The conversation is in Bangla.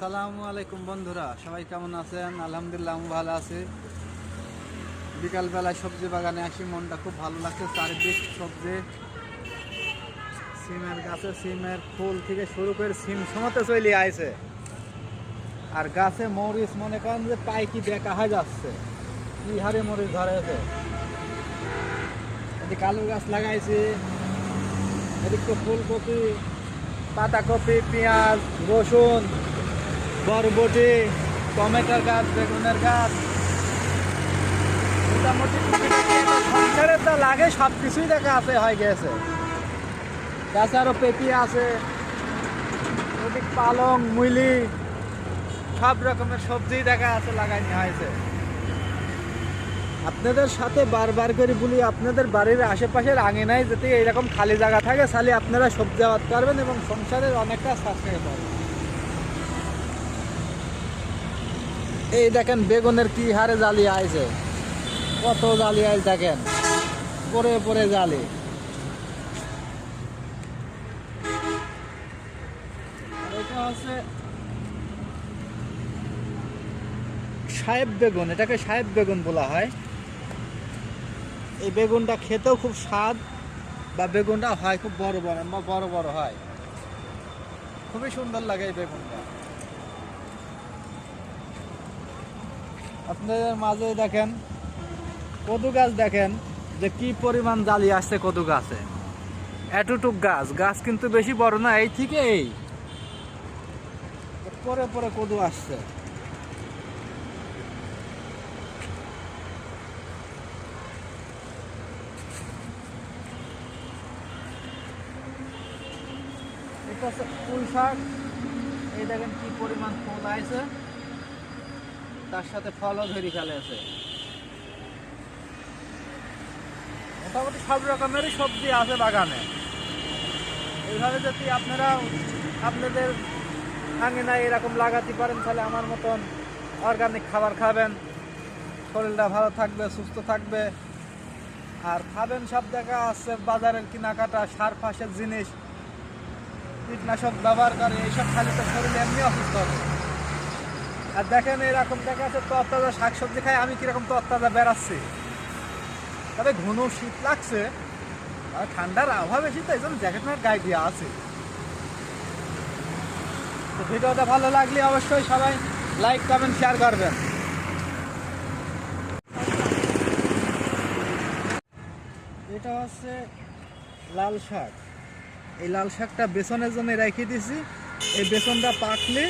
আসসালামু আলাইকুম বন্ধুরা, সবাই কেমন আছেন? আলহামদুলিল্লাহ আমি ভালো আছি। বিকালবেলায় সবজি বাগানে আসি, মনটা খুব ভালো লাগছে। চারিদিক সবজি, সিমের গাছে সিমের ফুল থেকে শুরু করে সিম সমাতে চলে আইছে। আর গাছে মরিচ মনে করেন যে পাইকি দেখা হয়ে যাচ্ছে, কি হারে মরিচ ধরেছে। এদিকে আলু গাছ লাগাইছি, এদিক তো ফুলকপি, পাতাকপি, পেঁয়াজ, রসুন, বরবটি, টমেটোর গাছ, বেগুনের গাছ, মোটামুটি সংসারের যা লাগে সব কিছুই দেখা আছে হয়ে গেছে। গাছে আরো পেঁপি আছে, ওদিক পালং, মুইলি, সব রকমের সবজি দেখা আছে লাগাইনি হয়েছে। আপনাদের সাথে বারবার করে বলি, আপনাদের বাড়ির আশেপাশের আঙিনায় যদি এইরকম খালি জায়গা থাকে তাহলে আপনারা সবজি আবাদ করবেন এবং সংসারের অনেকটা সাশ্রয় পাবেন। এই দেখেন বেগুনের কি হারে জালি আইছে, কত জালি আইছে দেখেন, পরে পরে জালি। এটা হচ্ছে সাহেব বেগুন, এটাকে সাহেব বেগুন বলা হয়। এই বেগুনটা খেতেও খুব স্বাদ, বা বেগুনটা হয় খুব বড় বড় বা বড় বড় হয়, খুবই সুন্দর লাগে এই বেগুনটা। আপনাদের মাঝে দেখেন কদু গাছ, দেখেন যে কি পরিমাণ জালি আসছে কদু গাছে। এতটুক গাছ, গাছ কিন্তু বেশি বড় না, এই থেকে এই পরে পরে কদু আসছে। এটা হচ্ছে পুঁই শাক, এই দেখেন কি পরিমাণ ফুল আছে, তার সাথে ফলও ধরে ফেলেছে। মোটামুটি সব রকমেরই সবজি আছে বাগানে। এইভাবে যদি আপনারা আপনাদের আঙিনায় এরকম লাগাতে পারেন তাহলে আমার মতন অর্গানিক খাবার খাবেন, শরীরটা ভালো থাকবে, সুস্থ থাকবে। আর খাবেন সব দেখা আছে বাজারের কেনাকাটা সার ফাঁসের জিনিস, কীটনাশক ব্যবহার করে, এইসব খালি তো শরীর এমনি অসুস্থ হবে। আর দেখেন এরকম দেখা যাচ্ছে তরতাজা শাকসবজি খাই আমি কিরকম তরতাজা বেড়াচ্ছি। তবে ঘন শীত লাগছে আর ঠান্ডার আবহাওয়া বেশি, তো এই জন্য জ্যাকেট মার গায়ে দিয়ে আছে। তো ভিডিওটা ভালো লাগলে অবশ্যই সবাই লাইক কমেন্ট শেয়ার করবেন। এটা হচ্ছে লাল শাক, এই লাল শাকটা বেসনের জন্য রেখে দিছি। এই বেসনটা পাকলে